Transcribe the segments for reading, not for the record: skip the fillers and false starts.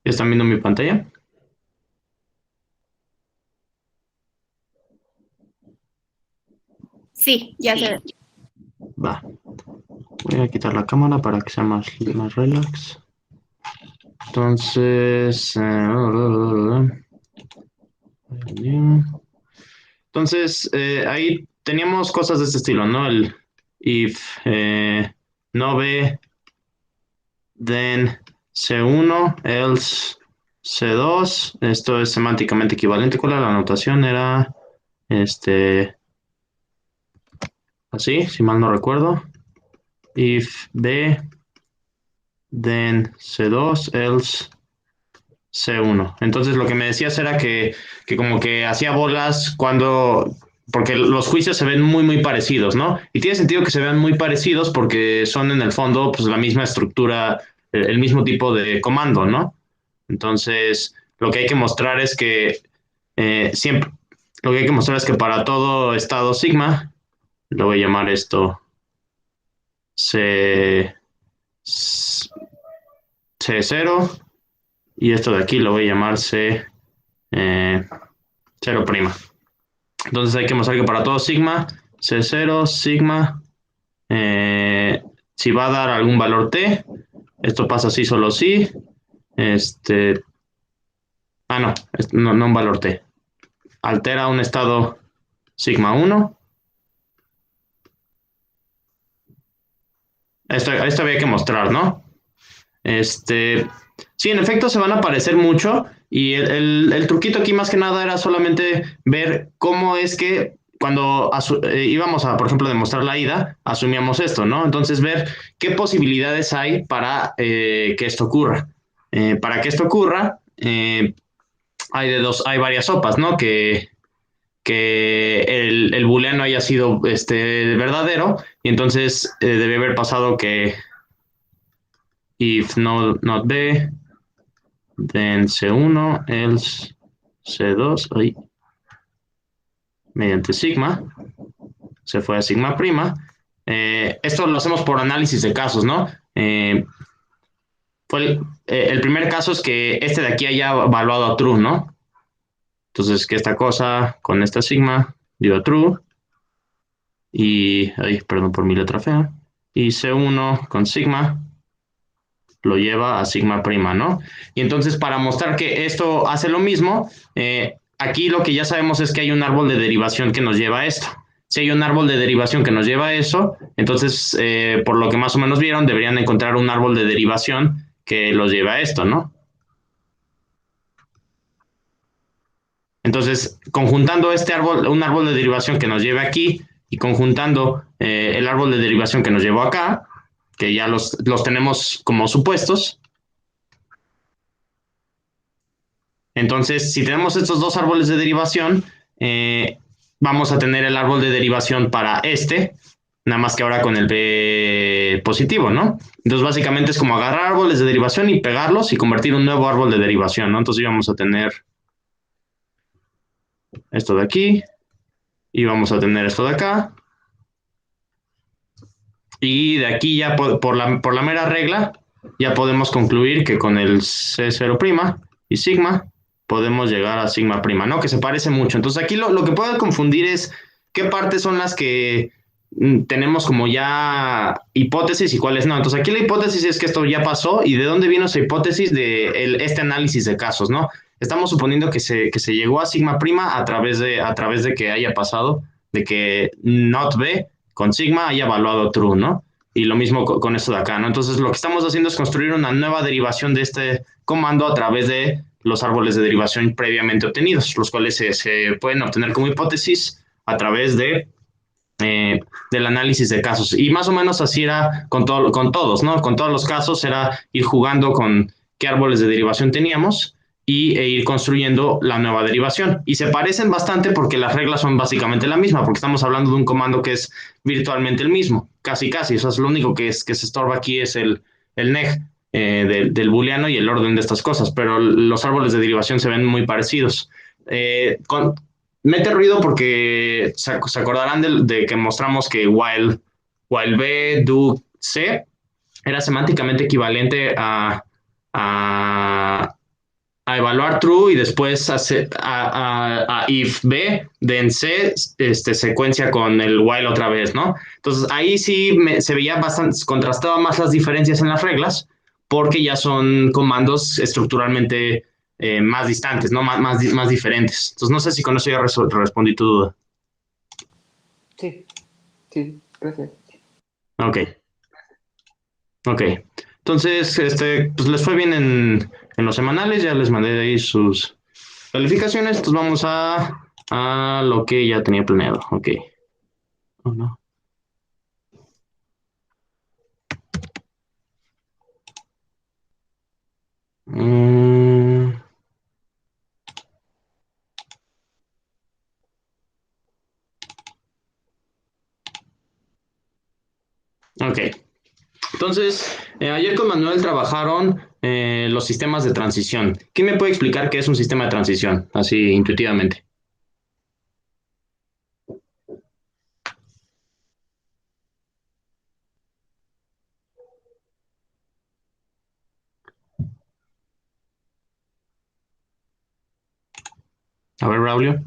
¿Están viendo mi pantalla? Sí, ya se ve. Va. Voy a quitar la cámara para que sea más relax. Entonces, ahí teníamos cosas de este estilo, ¿no? El if no ve, then C1, else C2. Esto es semánticamente equivalente. ¿Cuál era la anotación? Era así, si mal no recuerdo. If B, then C2, else C1. Entonces lo que me decías era que como que hacía bolas porque los juicios se ven muy parecidos, ¿no? Y tiene sentido que se vean muy parecidos porque son en el fondo pues la misma estructura, el mismo tipo de comando, ¿no? Entonces lo que hay que mostrar es que siempre, lo que hay que mostrar es que para todo estado sigma, lo voy a llamar esto C, C0 y esto de aquí lo voy a llamar eh, 0'. Entonces hay que mostrar que para todo sigma, C0, sigma, eh, si va a dar algún valor t, esto pasa así solo si, este, no, no un valor t, altera un estado sigma 1, esto había que mostrar, ¿no? Este, sí, en efecto se van a parecer mucho y el truquito aquí más que nada era solamente ver cómo es que cuando íbamos a, por ejemplo, demostrar la ida, asumíamos esto, ¿no? Entonces ver qué posibilidades hay para que esto ocurra. Para que esto ocurra, hay varias sopas, ¿no? Que el booleano haya sido verdadero y entonces debe haber pasado que if no, not b, then C1, else C2, ahí, mediante sigma, se fue a sigma prima. Esto lo hacemos por análisis de casos, ¿no? El primer caso es que este de aquí haya evaluado a true, ¿no? Entonces, que esta cosa con esta sigma dio a true y, ay, perdón por mi letra fea, y C1 con sigma lo lleva a sigma prima, ¿no? Y entonces para mostrar que esto hace lo mismo, aquí lo que ya sabemos es que hay un árbol de derivación que nos lleva a esto. Si hay un árbol de derivación que nos lleva a eso, entonces, por lo que más o menos vieron, deberían encontrar un árbol de derivación que los lleve a esto, ¿no? Entonces, conjuntando un árbol de derivación que nos lleve aquí y conjuntando el árbol de derivación que nos llevó acá, que ya los tenemos como supuestos. Entonces, si tenemos estos dos árboles de derivación, vamos a tener el árbol de derivación para nada más que ahora con el B positivo, ¿no? Entonces, básicamente es como agarrar árboles de derivación y pegarlos y convertir un nuevo árbol de derivación, ¿no? Entonces, íbamos a tener esto de aquí y vamos a tener esto de acá. Y de aquí ya por la mera regla, ya podemos concluir que con el C0' y sigma podemos llegar a sigma prima, ¿no? Que se parece mucho. Entonces aquí lo que puede confundir es qué partes son las que tenemos como ya hipótesis y cuáles no. Entonces aquí la hipótesis es que esto ya pasó y de dónde vino esa hipótesis de este análisis de casos, ¿no? Estamos suponiendo que se llegó a sigma prima a través de que haya pasado, de que not B con sigma haya evaluado true, ¿no? Y lo mismo con esto de acá, ¿no? Entonces lo que estamos haciendo es construir una nueva derivación de este comando a través de los árboles de derivación previamente obtenidos, los cuales se pueden obtener como hipótesis a través del análisis de casos. Y más o menos así era con todos, ¿no? Con todos los casos era ir jugando con qué árboles de derivación teníamos e ir construyendo la nueva derivación. Y se parecen bastante porque las reglas son básicamente la misma, porque estamos hablando de un comando que es virtualmente el mismo, casi casi. Eso es lo único que se estorba aquí es el neg del booleano y el orden de estas cosas, pero los árboles de derivación se ven muy parecidos. Mete ruido porque se acordarán de que mostramos que while B, do, C era semánticamente equivalente a a evaluar true y después a if B, then C, secuencia con el while otra vez, ¿no? Entonces ahí sí se veía bastante, contrastaba más las diferencias en las reglas, porque ya son comandos estructuralmente más distantes, ¿no? Más diferentes. Entonces no sé si con eso ya respondí tu duda. Sí, sí, gracias. Ok, ok. Entonces, pues les fue bien en los semanales, ya les mandé ahí sus calificaciones, entonces vamos a lo que ya tenía planeado. Ok. Oh, no. Mm, ok. Entonces, ayer con Manuel trabajaron los sistemas de transición. ¿Quién me puede explicar qué es un sistema de transición? Así intuitivamente. A ver, Braulio.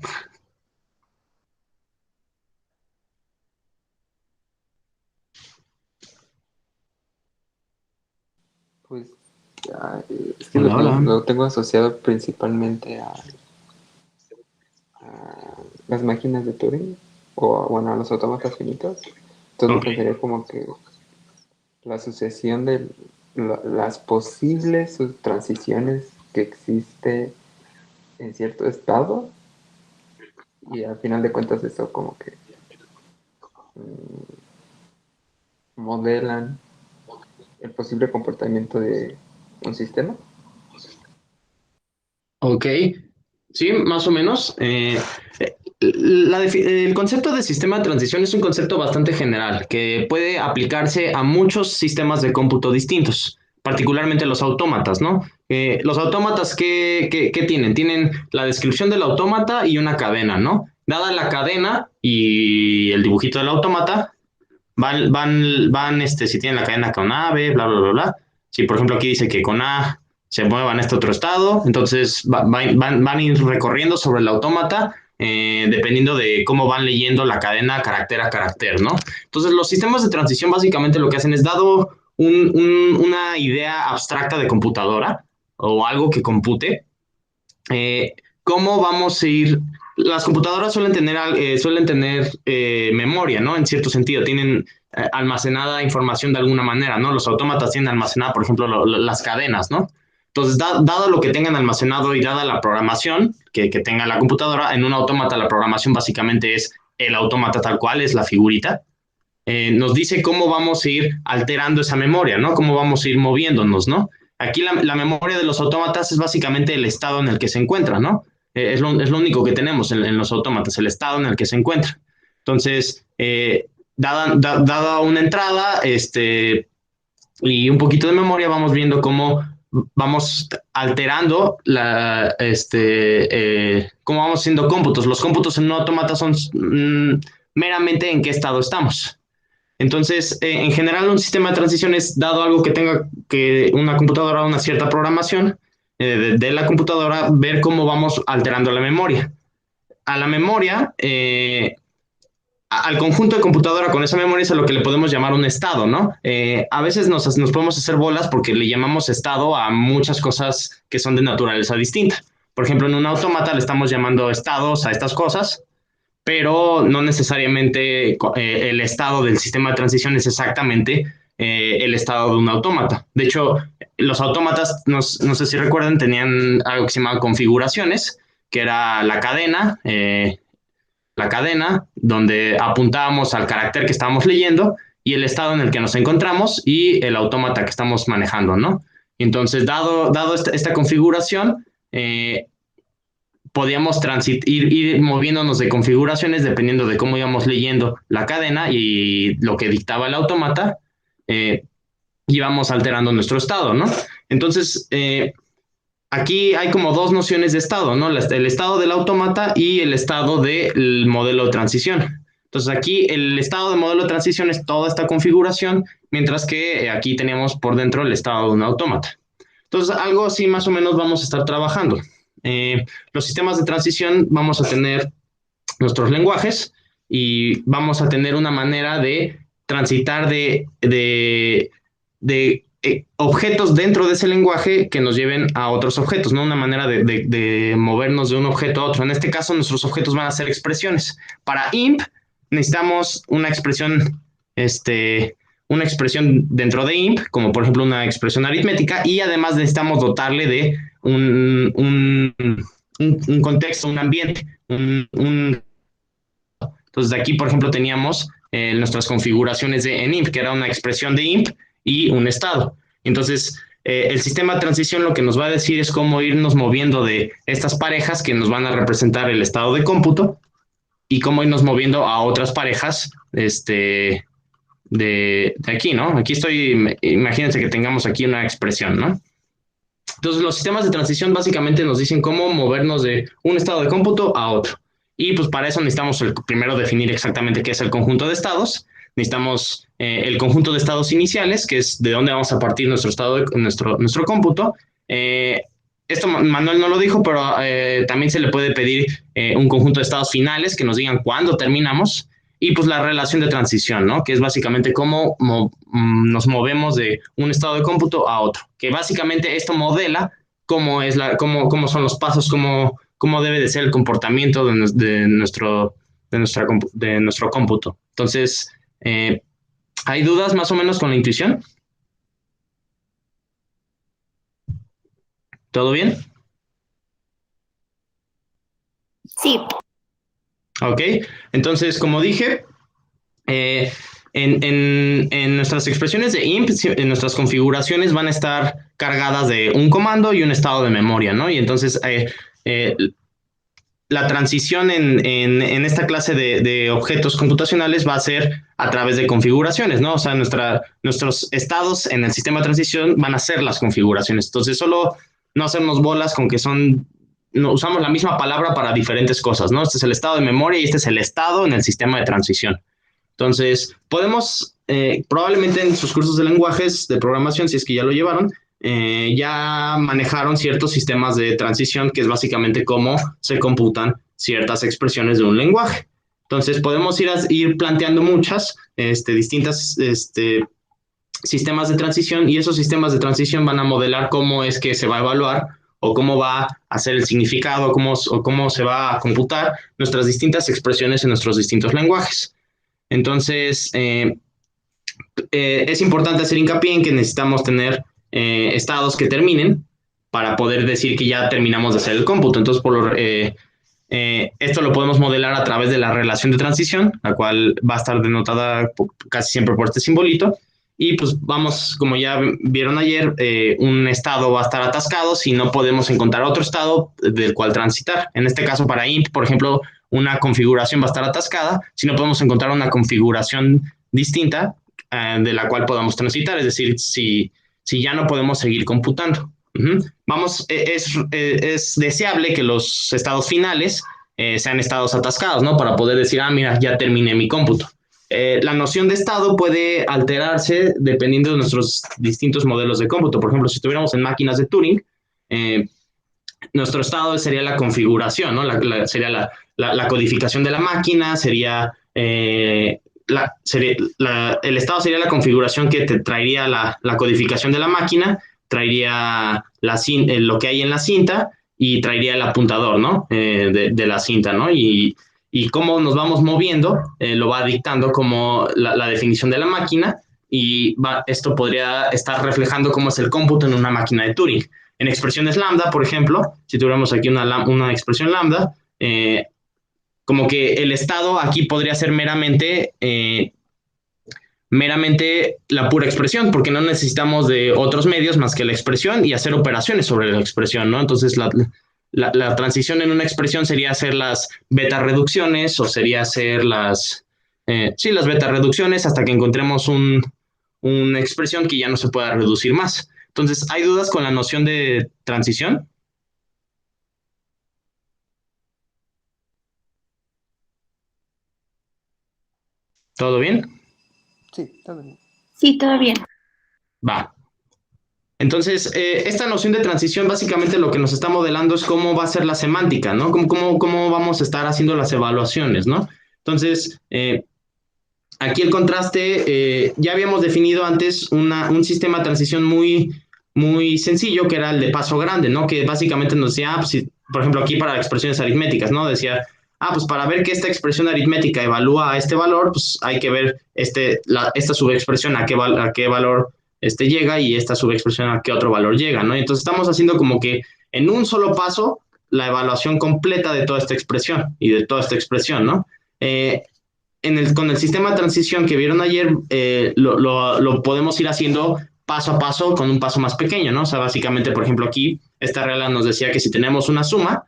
Pues es que Hola, hola. lo tengo asociado principalmente a las máquinas de Turing o bueno, a los autómatas finitos. Entonces lo Ok. pensaría como que la sucesión de las posibles transiciones que existe en cierto estado y al final de cuentas eso como que mm, modelan el posible comportamiento de un sistema. Ok. Sí, más o menos. El concepto de sistema de transición es un concepto bastante general que puede aplicarse a muchos sistemas de cómputo distintos, particularmente los autómatas, ¿no? Los autómatas, ¿qué tienen? Tienen la descripción del autómata y una cadena, ¿no? Dada la cadena y el dibujito del autómata, si tienen la cadena con A, B, bla, bla, bla, bla. Si, por ejemplo, aquí dice que con A se muevan a este otro estado, entonces van a ir recorriendo sobre el autómata dependiendo de cómo van leyendo la cadena carácter a carácter, ¿no? Entonces, los sistemas de transición básicamente lo que hacen es dado una idea abstracta de computadora o algo que compute, eh, ¿cómo vamos a ir? Las computadoras suelen tener memoria, ¿no? En cierto sentido, tienen almacenada información de alguna manera, ¿no? Los autómatas tienen almacenada, por ejemplo, las cadenas, ¿no? Entonces, dado lo que tengan almacenado y dada la programación que tenga la computadora, en un autómata la programación básicamente es el autómata tal cual, es la figurita. Nos dice cómo vamos a ir alterando esa memoria, ¿no? Cómo vamos a ir moviéndonos, ¿no? Aquí la memoria de los autómatas es básicamente el estado en el que se encuentra, ¿no? Es lo único que tenemos en los autómatas, el estado en el que se encuentra. Entonces, dada una entrada y un poquito de memoria, vamos viendo cómo vamos alterando cómo vamos haciendo cómputos. Los cómputos en un autómata son meramente en qué estado estamos. Entonces, en general, un sistema de transición es dado algo que tenga que una computadora una cierta programación de la computadora, ver cómo vamos alterando la memoria. A la memoria, al conjunto de computadora con esa memoria es a lo que le podemos llamar un estado, ¿no? A veces nos podemos hacer bolas porque le llamamos estado a muchas cosas que son de naturaleza distinta. Por ejemplo, en un autómata le estamos llamando estados a estas cosas, pero no necesariamente el estado del sistema de transición es exactamente el estado de un autómata. De hecho, los autómatas, no sé si recuerdan, tenían algo que se llamaba configuraciones, que era la cadena donde apuntábamos al carácter que estábamos leyendo y el estado en el que nos encontramos y el autómata que estamos manejando, ¿no? Entonces, dado esta configuración, podíamos ir moviéndonos de configuraciones dependiendo de cómo íbamos leyendo la cadena y lo que dictaba el autómata, íbamos alterando nuestro estado, ¿no? Entonces, aquí hay como dos nociones de estado, ¿no? El estado del autómata y el estado del modelo de transición. Entonces, aquí el estado del modelo de transición es toda esta configuración, mientras que aquí teníamos por dentro el estado de un autómata. Entonces, algo así más o menos vamos a estar trabajando. Los sistemas de transición vamos a tener nuestros lenguajes y vamos a tener una manera de transitar de objetos dentro de ese lenguaje que nos lleven a otros objetos, ¿no? Una manera de movernos de un objeto a otro. En este caso, nuestros objetos van a ser expresiones. Para imp necesitamos una expresión dentro de imp, como por ejemplo una expresión aritmética, y además necesitamos dotarle de un contexto, un ambiente, entonces, de aquí, por ejemplo, teníamos nuestras configuraciones de en imp, que era una expresión de imp y un estado. Entonces, el sistema de transición lo que nos va a decir es cómo irnos moviendo de estas parejas que nos van a representar el estado de cómputo y cómo irnos moviendo a otras parejas de aquí, ¿no? Aquí estoy, imagínense que tengamos aquí una expresión, ¿no? Entonces, los sistemas de transición básicamente nos dicen cómo movernos de un estado de cómputo a otro. Y pues para eso necesitamos primero definir exactamente qué es el conjunto de estados. Necesitamos el conjunto de estados iniciales, que es de dónde vamos a partir nuestro estado, nuestro cómputo. Esto Manuel no lo dijo, pero también se le puede pedir un conjunto de estados finales que nos digan cuándo terminamos. Y pues la relación de transición, ¿no? Que es básicamente cómo nos movemos de un estado de cómputo a otro. Que básicamente esto modela cómo son los pasos, cómo debe de ser el comportamiento de nuestro cómputo. Entonces, ¿hay dudas más o menos con la intuición? ¿Todo bien? Sí. Ok, entonces, como dije, eh, en nuestras expresiones de imp, en nuestras configuraciones van a estar cargadas de un comando y un estado de memoria, ¿no? Y entonces la transición en esta clase de objetos computacionales va a ser a través de configuraciones, ¿no? O sea, nuestros estados en el sistema de transición van a ser las configuraciones. Entonces, solo no hacernos bolas con que no, usamos la misma palabra para diferentes cosas, ¿no? Este es el estado de memoria y este es el estado en el sistema de transición. Entonces, probablemente en sus cursos de lenguajes de programación, si es que ya lo llevaron, ya manejaron ciertos sistemas de transición, que es básicamente cómo se computan ciertas expresiones de un lenguaje. Entonces, podemos ir planteando muchas distintas sistemas de transición y esos sistemas de transición van a modelar cómo es que se va a evaluar o cómo va a ser el significado o cómo se va a computar nuestras distintas expresiones en nuestros distintos lenguajes. Entonces, es importante hacer hincapié en que necesitamos tener estados que terminen para poder decir que ya terminamos de hacer el cómputo. Entonces, esto lo podemos modelar a través de la relación de transición, la cual va a estar denotada casi siempre por este simbolito. Y pues vamos, como ya vieron ayer, un estado va a estar atascado si no podemos encontrar otro estado del cual transitar. En este caso, para imp, por ejemplo, una configuración va a estar atascada si no podemos encontrar una configuración distinta de la cual podamos transitar, es decir, si ya no podemos seguir computando. Es deseable que los estados finales sean estados atascados, ¿no? Para poder decir, mira, ya terminé mi cómputo. La noción de estado puede alterarse dependiendo de nuestros distintos modelos de cómputo. Por ejemplo, si estuviéramos en máquinas de Turing, nuestro estado sería la configuración, ¿no? Sería la codificación de la máquina, el estado sería la configuración que te traería la codificación de la máquina, traería lo que hay en la cinta y traería el apuntador, ¿no? De la cinta, ¿no? Y cómo nos vamos moviendo lo va dictando como la definición de la máquina y esto podría estar reflejando cómo es el cómputo en una máquina de Turing. En expresiones lambda, por ejemplo, si tuviéramos aquí una expresión lambda, como que el estado aquí podría ser meramente la pura expresión, porque no necesitamos de otros medios más que la expresión y hacer operaciones sobre la expresión, ¿no? Entonces, la transición en una expresión sería hacer las beta reducciones o sería hacer las beta reducciones hasta que encontremos una expresión que ya no se pueda reducir más. Entonces, ¿hay dudas con la noción de transición? ¿Todo bien? Sí, todo bien. Sí, todo bien. Va. Entonces, esta noción de transición básicamente lo que nos está modelando es cómo va a ser la semántica, ¿no? Cómo vamos a estar haciendo las evaluaciones, ¿no? Entonces, aquí el contraste, ya habíamos definido antes un sistema de transición muy sencillo, que era el de paso grande, ¿no? Que básicamente nos decía, pues, por ejemplo, aquí para expresiones aritméticas, ¿no? Decía, pues para ver que esta expresión aritmética evalúa a este valor, pues hay que ver esta subexpresión a qué valor llega y esta subexpresión a qué otro valor llega, ¿no? Entonces estamos haciendo como que en un solo paso la evaluación completa de toda esta expresión y de toda esta expresión, ¿no? Con el sistema de transición que vieron ayer, lo podemos ir haciendo paso a paso con un paso más pequeño, ¿no? O sea, básicamente, por ejemplo, aquí esta regla nos decía que si tenemos una suma,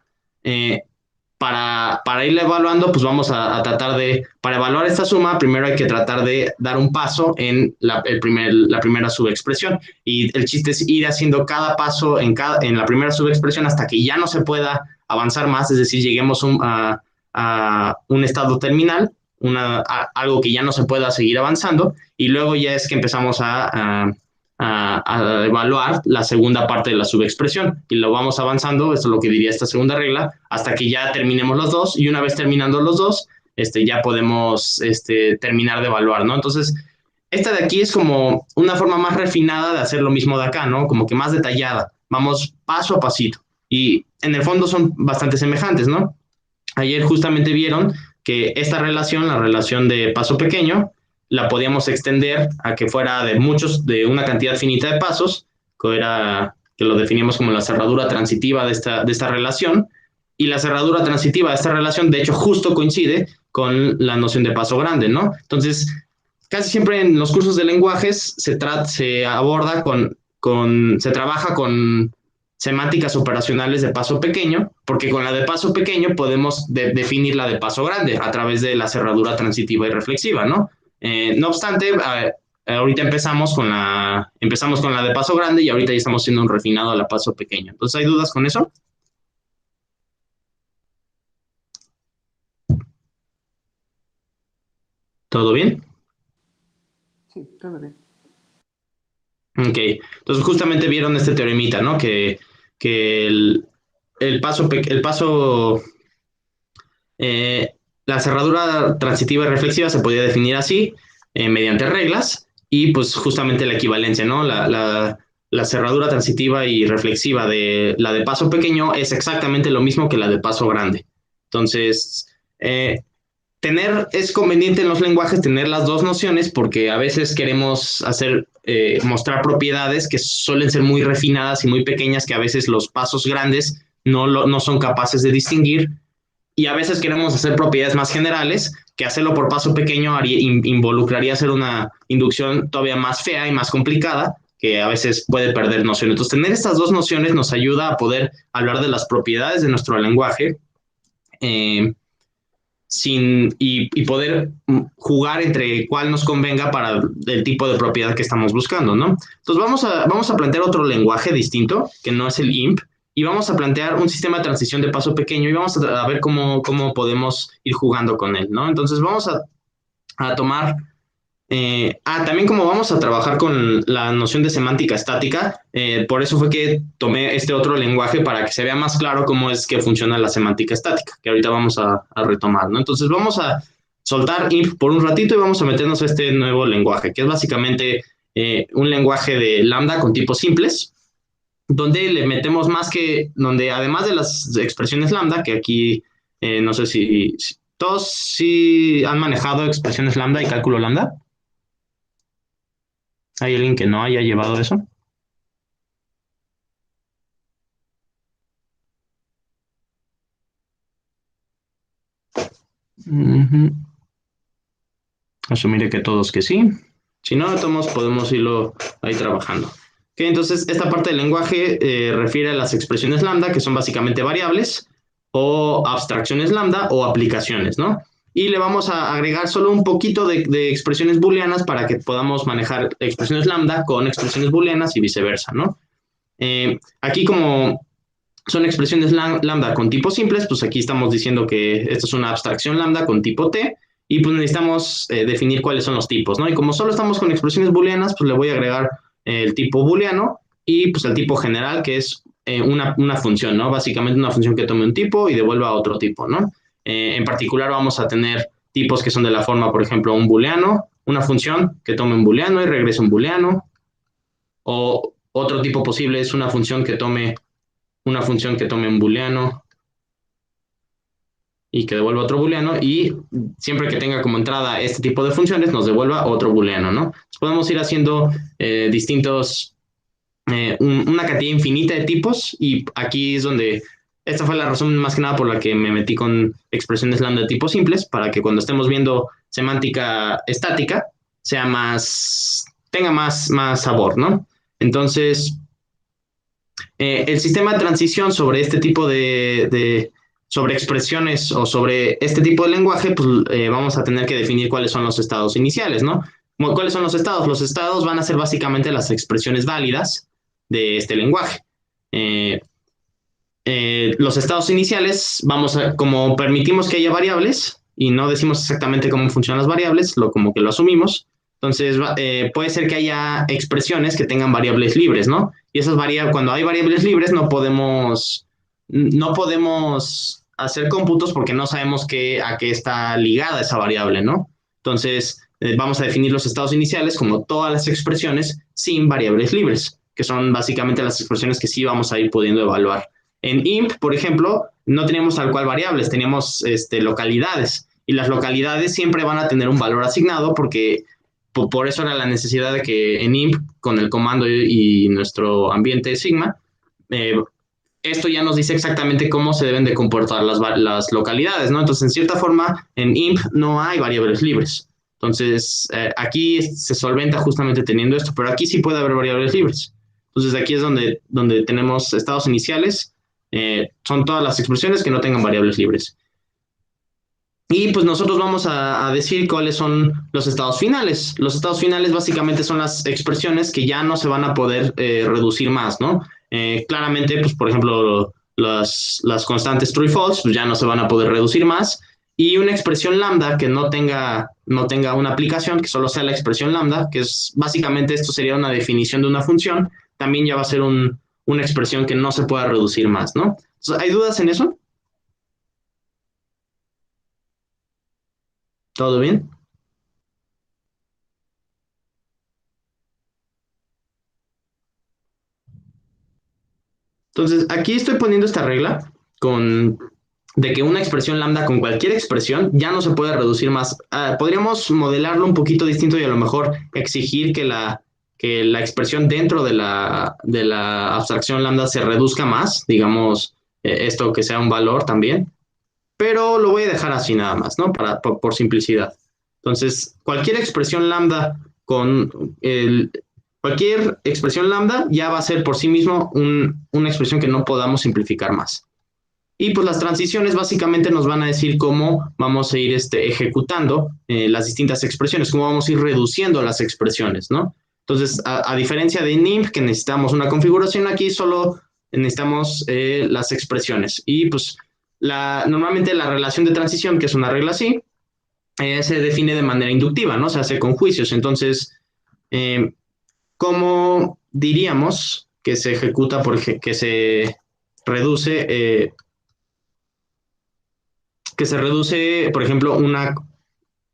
para irla evaluando, pues vamos a tratar para evaluar esta suma, primero hay que tratar de dar un paso en la primera subexpresión. Y el chiste es ir haciendo cada paso en la primera subexpresión hasta que ya no se pueda avanzar más, es decir, lleguemos a un estado terminal, algo que ya no se pueda seguir avanzando, y luego ya es que empezamos a evaluar la segunda parte de la subexpresión y lo vamos avanzando, esto es lo que diría esta segunda regla, hasta que ya terminemos los dos, y una vez terminando los dos, ya podemos terminar de evaluar, ¿no? Entonces, esta de aquí es como una forma más refinada de hacer lo mismo de acá, ¿no? Como que más detallada, vamos paso a pasito, y en el fondo son bastante semejantes, ¿no? Ayer justamente vieron que esta relación, la relación de paso pequeño, la podíamos extender a que fuera de una cantidad finita de pasos, que lo definimos como la cerradura transitiva de esta relación, y la cerradura transitiva de esta relación, de hecho, justo coincide con la noción de paso grande, ¿no? Entonces, casi siempre en los cursos de lenguajes se trabaja con semánticas operacionales de paso pequeño, porque con la de paso pequeño podemos definir la de paso grande a través de la cerradura transitiva y reflexiva, ¿no? No obstante, ahorita empezamos con la de paso grande y ahorita ya estamos haciendo un refinado a la paso pequeño. Entonces, ¿hay dudas con eso? ¿Todo bien? Sí, todo bien. Ok, entonces justamente vieron este teoremita, ¿no? Que el paso eh, la cerradura transitiva y reflexiva se podía definir así, mediante reglas, y pues justamente la equivalencia, ¿no? La cerradura transitiva y reflexiva de la de paso pequeño es exactamente lo mismo que la de paso grande. Entonces, es conveniente en los lenguajes tener las dos nociones, porque a veces queremos mostrar propiedades que suelen ser muy refinadas y muy pequeñas, que a veces los pasos grandes no son capaces de distinguir, y a veces queremos hacer propiedades más generales, que hacerlo por paso pequeño involucraría hacer una inducción todavía más fea y más complicada, que a veces puede perder noción. Entonces, tener estas dos nociones nos ayuda a poder hablar de las propiedades de nuestro lenguaje, y poder jugar entre cuál nos convenga para el tipo de propiedad que estamos buscando, ¿no? Entonces vamos a plantear otro lenguaje distinto, que no es el IMP, y vamos a plantear un sistema de transición de paso pequeño y vamos a ver cómo podemos ir jugando con él, ¿no? Entonces vamos a tomar también como vamos a trabajar con la noción de semántica estática, por eso fue que tomé este otro lenguaje para que se vea más claro cómo es que funciona la semántica estática, que ahorita vamos a retomar, ¿no? Entonces vamos a soltar INF por un ratito y vamos a meternos a este nuevo lenguaje, que es básicamente un lenguaje de lambda con tipos simples, donde le metemos donde además de las expresiones lambda, que aquí no sé si todos sí han manejado expresiones lambda y cálculo lambda. ¿Hay alguien que no haya llevado eso? Asumiré que todos que sí. Si no, todos podemos irlo ahí trabajando. Okay, entonces, esta parte del lenguaje refiere a las expresiones lambda, que son básicamente variables, o abstracciones lambda, o aplicaciones, ¿no? Y le vamos a agregar solo un poquito de expresiones booleanas para que podamos manejar expresiones lambda con expresiones booleanas y viceversa, ¿no? Aquí como son expresiones lambda con tipos simples, pues aquí estamos diciendo que esto es una abstracción lambda con tipo T, y pues necesitamos definir cuáles son los tipos, ¿no? Y como solo estamos con expresiones booleanas, pues le voy a agregar el tipo booleano, y pues el tipo general, que es una función, ¿no? Básicamente una función que tome un tipo y devuelva otro tipo, ¿no? En particular vamos a tener tipos que son de la forma, por ejemplo, un booleano, una función que tome un booleano y regrese un booleano, o otro tipo posible es una función que tome un booleano y que devuelva otro booleano, y siempre que tenga como entrada este tipo de funciones nos devuelva otro booleano, ¿no? Entonces podemos ir haciendo una cantidad infinita de tipos, y aquí es donde esta fue la razón más que nada por la que me metí con expresiones lambda de tipos simples, para que cuando estemos viendo semántica estática tenga más sabor, ¿no? Entonces, el sistema de transición sobre este tipo sobre expresiones o sobre este tipo de lenguaje, pues vamos a tener que definir cuáles son los estados iniciales, ¿no? ¿Cuáles son los estados? Los estados van a ser básicamente las expresiones válidas de este lenguaje. Los estados iniciales, como permitimos que haya variables y no decimos exactamente cómo funcionan las variables, como que lo asumimos, entonces puede ser que haya expresiones que tengan variables libres, ¿no? Y cuando hay variables libres no podemos hacer cómputos porque no sabemos a qué está ligada esa variable, ¿no? Entonces vamos a definir los estados iniciales como todas las expresiones sin variables libres, que son básicamente las expresiones que sí vamos a ir pudiendo evaluar. En IMP, por ejemplo, no teníamos tal cual variables, teníamos localidades, y las localidades siempre van a tener un valor asignado, porque por eso era la necesidad de que en IMP, con el comando y nuestro ambiente sigma, eh, esto ya nos dice exactamente cómo se deben de comportar las localidades, ¿no? Entonces, en cierta forma, en IMP no hay variables libres. Entonces, aquí se solventa justamente teniendo esto, pero aquí sí puede haber variables libres. Entonces, aquí es donde tenemos estados iniciales, son todas las expresiones que no tengan variables libres. Y pues nosotros vamos a decir cuáles son los estados finales. Los estados finales básicamente son las expresiones que ya no se van a poder reducir más, ¿no? Claramente, pues por ejemplo, las constantes true y false pues ya no se van a poder reducir más. Y una expresión lambda que no tenga una aplicación, que solo sea la expresión lambda, que es básicamente esto sería una definición de una función, también ya va a ser una expresión que no se pueda reducir más, ¿no? Entonces, ¿hay dudas en eso? ¿Todo bien? Entonces, aquí estoy poniendo esta regla de que una expresión lambda con cualquier expresión ya no se puede reducir más. Podríamos modelarlo un poquito distinto y a lo mejor exigir que la expresión dentro de la abstracción lambda se reduzca más, digamos, esto que sea un valor también, pero lo voy a dejar así nada más, ¿no? Por simplicidad. Entonces, cualquier expresión lambda ya va a ser por sí mismo una expresión que no podamos simplificar más. Y pues las transiciones básicamente nos van a decir cómo vamos a ir ejecutando las distintas expresiones, cómo vamos a ir reduciendo las expresiones, ¿no? Entonces, a diferencia de NIMP, que necesitamos una configuración, aquí solo necesitamos las expresiones. Y pues normalmente la relación de transición, que es una regla así, se define de manera inductiva, ¿no? Se hace con juicios. Entonces, ¿cómo diríamos que se ejecuta, que se reduce, por ejemplo,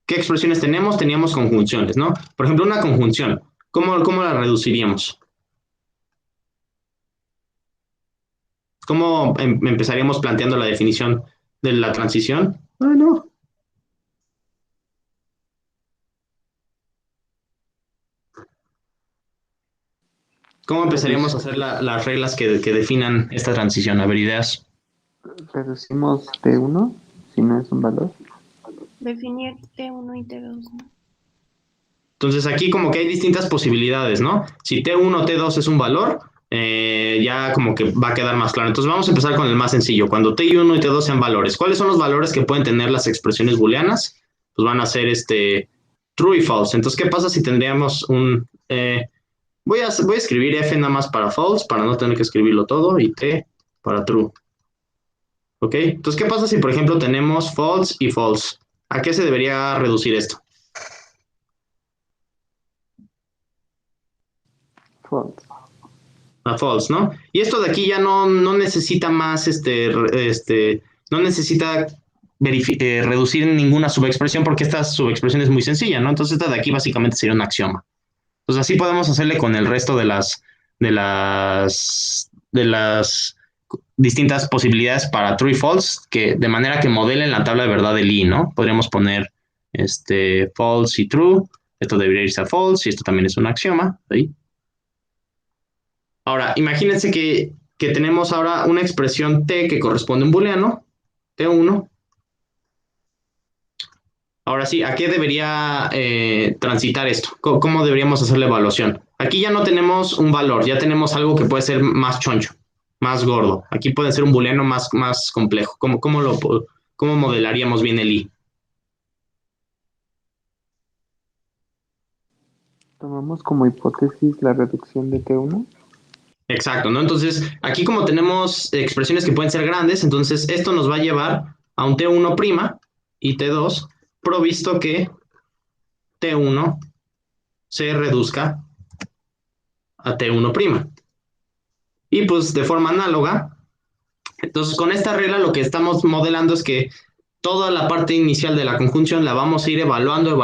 ¿qué expresiones tenemos? Teníamos conjunciones, ¿no? Por ejemplo, una conjunción, ¿cómo la reduciríamos? ¿Cómo empezaríamos planteando la definición de la transición? Ah, no. ¿Cómo empezaríamos a hacer las reglas que definan esta transición? A ver, ideas. Reducimos T1 si no es un valor. Definir T1 y T2, ¿no? Entonces aquí como que hay distintas posibilidades, ¿no? Si T1 o T2 es un valor, ya como que va a quedar más claro. Entonces vamos a empezar con el más sencillo. Cuando T1 y T2 sean valores, ¿cuáles son los valores que pueden tener las expresiones booleanas? Pues van a ser true y false. Entonces, ¿qué pasa si tendríamos voy a escribir F nada más para false, para no tener que escribirlo todo, y T para true. ¿Ok? Entonces, ¿qué pasa si, por ejemplo, tenemos false y false? ¿A qué se debería reducir esto? False. a false, ¿no? Y esto de aquí ya no necesita más, no necesita reducir ninguna subexpresión porque esta subexpresión es muy sencilla, ¿no? Entonces esta de aquí básicamente sería un axioma. Pues así podemos hacerle con el resto de las distintas posibilidades para true y false, que de manera que modelen la tabla de verdad del I, ¿no? Podríamos poner false y true, esto debería irse a false y esto también es un axioma, ¿sí? Ahora, imagínense que tenemos ahora una expresión T que corresponde a un booleano, T1. Ahora sí, ¿a qué debería transitar esto? ¿Cómo deberíamos hacer la evaluación? Aquí ya no tenemos un valor, ya tenemos algo que puede ser más choncho, más gordo. Aquí puede ser un booleano más complejo. ¿Cómo modelaríamos bien el I? Tomamos como hipótesis la reducción de T1. Exacto, ¿no? Entonces, aquí como tenemos expresiones que pueden ser grandes, entonces esto nos va a llevar a un T1' y T2, provisto que T1 se reduzca a T1'. Y pues de forma análoga, entonces con esta regla lo que estamos modelando es que toda la parte inicial de la conjunción la vamos a ir evaluando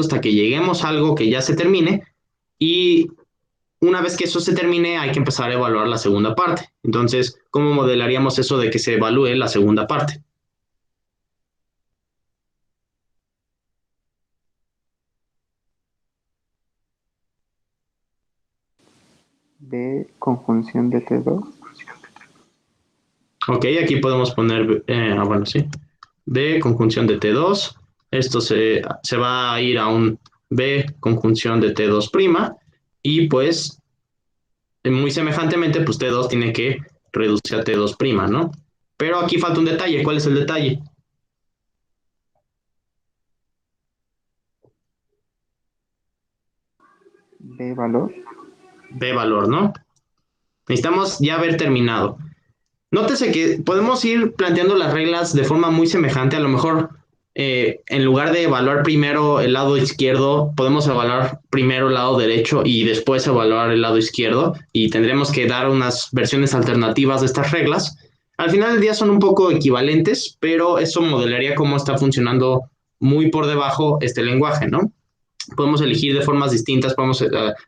hasta que lleguemos a algo que ya se termine y una vez que eso se termine hay que empezar a evaluar la segunda parte. Entonces, ¿cómo modelaríamos eso de que se evalúe la segunda parte? B conjunción de T2. Ok, aquí podemos poner, bueno, sí, B conjunción de T2. Esto se va a ir a un B conjunción de T2', y pues muy semejantemente, pues T2 tiene que reducir a T2', ¿no? Pero aquí falta un detalle. ¿Cuál es el detalle? B valor. B valor, ¿no? Necesitamos ya haber terminado. Nótese que podemos ir planteando las reglas de forma muy semejante. A lo mejor, en lugar de evaluar primero el lado izquierdo, podemos evaluar primero el lado derecho y después evaluar el lado izquierdo. Y tendremos que dar unas versiones alternativas de estas reglas. Al final del día son un poco equivalentes, pero eso modelaría cómo está funcionando muy por debajo este lenguaje, ¿no? Podemos elegir de formas distintas, podemos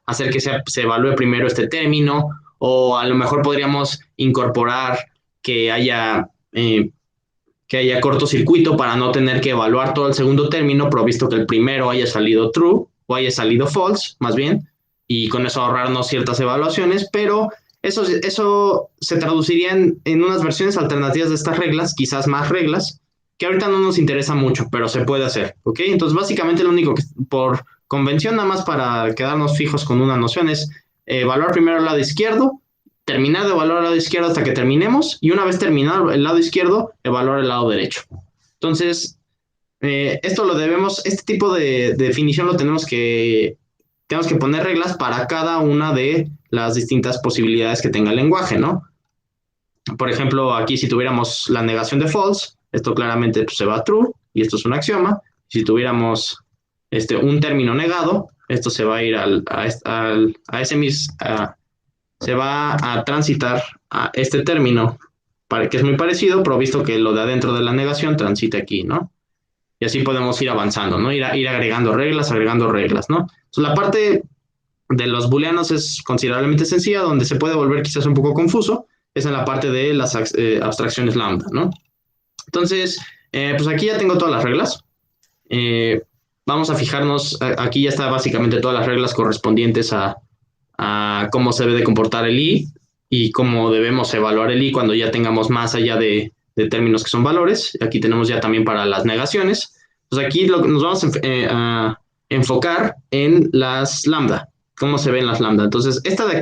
hacer que se evalúe primero este término, o a lo mejor podríamos incorporar que haya, eh, que haya cortocircuito para no tener que evaluar todo el segundo término, provisto que el primero haya salido true o haya salido false, más bien, y con eso ahorrarnos ciertas evaluaciones, pero eso se traduciría en unas versiones alternativas de estas reglas, quizás más reglas, que ahorita no nos interesa mucho, pero se puede hacer, ¿ok? Entonces, básicamente lo único que, por convención, nada más para quedarnos fijos con una noción, es evaluar primero el lado izquierdo, terminar de evaluar el lado izquierdo hasta que terminemos, y una vez terminado el lado izquierdo, evaluar el lado derecho. Entonces, este tipo de definición lo tenemos que poner reglas para cada una de las distintas posibilidades que tenga el lenguaje, ¿no? Por ejemplo, aquí si tuviéramos la negación de false, esto claramente pues, se va a true, y esto es un axioma. Si tuviéramos un término negado, esto se va a ir se va a transitar a este término, que es muy parecido, provisto que lo de adentro de la negación transite aquí, ¿no? Y así podemos ir avanzando, ¿no? Ir agregando reglas, ¿no? Entonces, la parte de los booleanos es considerablemente sencilla, donde se puede volver quizás un poco confuso, es en la parte de las abstracciones lambda, ¿no? Entonces, pues aquí ya tengo todas las reglas. Vamos a fijarnos, aquí ya está básicamente todas las reglas correspondientes a cómo se debe de comportar el i y cómo debemos evaluar el i cuando ya tengamos más allá de términos que son valores. Aquí tenemos ya también para las negaciones. Pues aquí nos vamos a enfocar en las lambda, cómo se ven las lambda. Entonces, esta de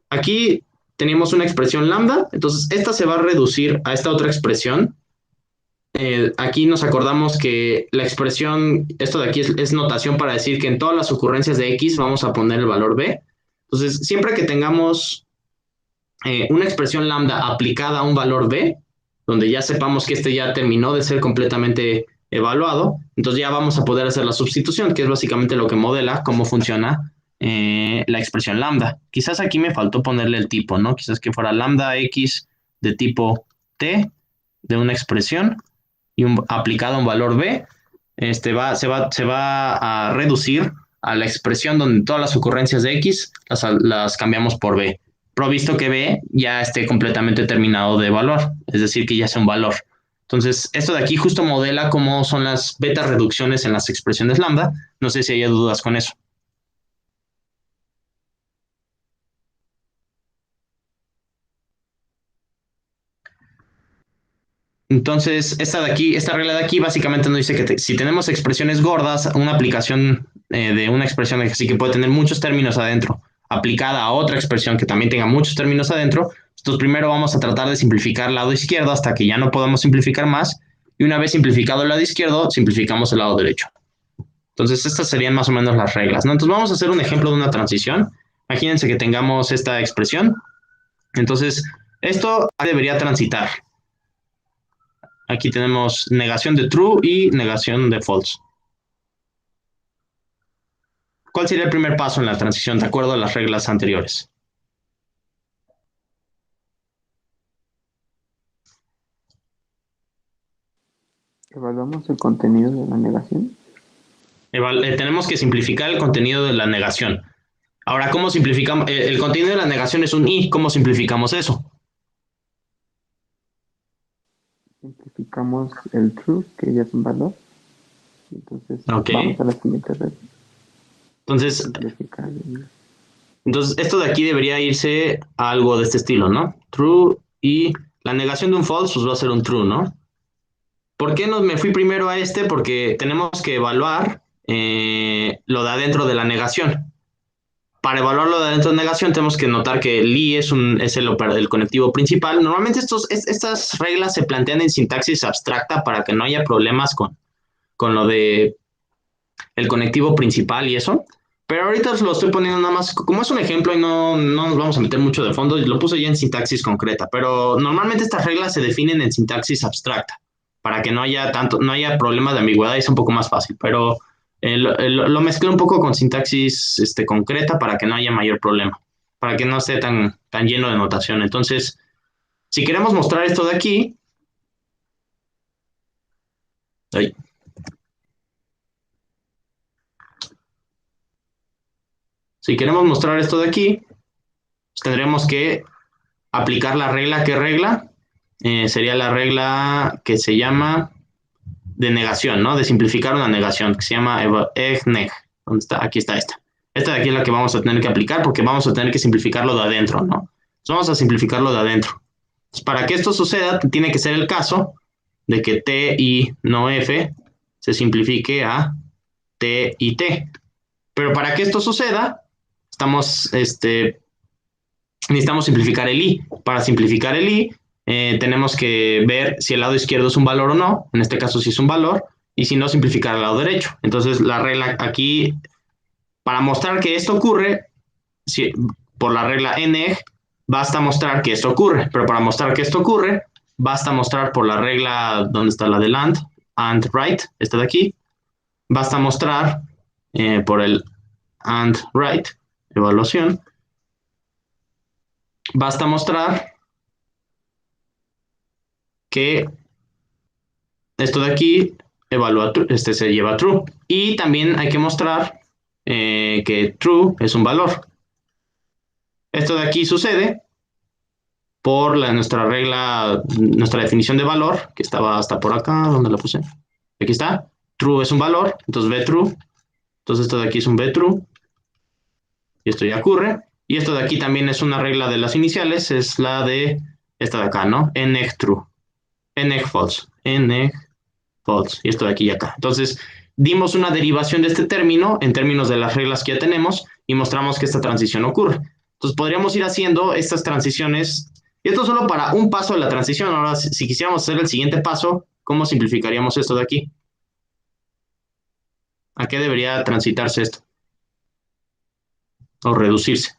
aquí tenemos una expresión lambda, entonces esta se va a reducir a esta otra expresión. Aquí nos acordamos que la expresión, esto de aquí es notación para decir que en todas las ocurrencias de x vamos a poner el valor b. Entonces, siempre que tengamos una expresión lambda aplicada a un valor b, donde ya sepamos que este ya terminó de ser completamente evaluado, entonces ya vamos a poder hacer la sustitución, que es básicamente lo que modela cómo funciona la expresión lambda. Quizás aquí me faltó ponerle el tipo, ¿no? Quizás que fuera lambda x de tipo t de una expresión y aplicado a un valor b, se va a reducir a la expresión donde todas las ocurrencias de x las cambiamos por b, provisto que b ya esté completamente terminado de valor, es decir, que ya sea un valor. Entonces, esto de aquí justo modela cómo son las beta reducciones en las expresiones lambda. No sé si hay dudas con eso. Entonces, esta regla de aquí básicamente nos dice que si tenemos expresiones gordas, una aplicación de una expresión así que puede tener muchos términos adentro, aplicada a otra expresión que también tenga muchos términos adentro, entonces primero vamos a tratar de simplificar el lado izquierdo hasta que ya no podamos simplificar más, y una vez simplificado el lado izquierdo, simplificamos el lado derecho. Entonces, estas serían más o menos las reglas, ¿no? Entonces, vamos a hacer un ejemplo de una transición. Imagínense que tengamos esta expresión. Entonces, esto debería transitar. Aquí tenemos negación de true y negación de false. ¿Cuál sería el primer paso en la transición de acuerdo a las reglas anteriores? Evaluamos el contenido de la negación. Tenemos que simplificar el contenido de la negación. Ahora, ¿cómo simplificamos? El contenido de la negación es un i. ¿Cómo simplificamos eso? Simplificamos el true, que ya es un valor. Entonces, vamos a la siguiente regla. Entonces, esto de aquí debería irse a algo de este estilo, ¿no? True y la negación de un false pues va a ser un true, ¿no? ¿Por qué me fui primero a este? Porque tenemos que evaluar lo de adentro de la negación. Para evaluar lo de adentro de la negación tenemos que notar que el i es el conectivo principal. Normalmente estas reglas se plantean en sintaxis abstracta para que no haya problemas con lo de el conectivo principal y eso. Pero ahorita os lo estoy poniendo nada más como es un ejemplo y no nos vamos a meter mucho de fondo. Lo puse ya en sintaxis concreta, pero normalmente estas reglas se definen en sintaxis abstracta para que no haya problemas de ambigüedad y es un poco más fácil. Pero lo mezclé un poco con sintaxis concreta para que no haya mayor problema, para que no esté tan lleno de notación. Entonces, si queremos mostrar esto de aquí, si queremos mostrar esto de aquí, pues tendremos que aplicar la regla. ¿Qué regla? Sería la regla que se llama de negación, ¿no? De simplificar una negación, que se llama EGNEG. ¿Dónde está? Aquí está esta. Esta de aquí es la que vamos a tener que aplicar porque vamos a tener que simplificarlo de adentro, ¿no? Entonces vamos a simplificarlo de adentro. Entonces, para que esto suceda, tiene que ser el caso de que T y no F se simplifique a T y T. Pero para que esto suceda, necesitamos simplificar el i. Para simplificar el i, tenemos que ver si el lado izquierdo es un valor o no. En este caso sí es un valor. Y si no, simplificar el lado derecho. Entonces, la regla aquí, para mostrar que esto ocurre, por la regla NEG, basta mostrar que esto ocurre. Pero para mostrar que esto ocurre, basta mostrar por la regla, ¿dónde está la del AND right? Esta de aquí. Basta mostrar por el AND right, evaluación. Basta mostrar que esto de aquí se lleva true. Y también hay que mostrar que true es un valor. Esto de aquí sucede por nuestra regla, nuestra definición de valor, que estaba hasta por acá, ¿dónde la puse? Aquí está. True es un valor, entonces vTrue. Entonces esto de aquí es un vTrue. Y esto ya ocurre. Y esto de aquí también es una regla de las iniciales, es la de esta de acá, ¿no? NEG true, NEG false, NEG false. Y esto de aquí y acá. Entonces, dimos una derivación de este término en términos de las reglas que ya tenemos y mostramos que esta transición ocurre. Entonces, podríamos ir haciendo estas transiciones. Y esto solo para un paso de la transición. Ahora, si quisiéramos hacer el siguiente paso, ¿cómo simplificaríamos esto de aquí? ¿A qué debería transitarse esto? O reducirse.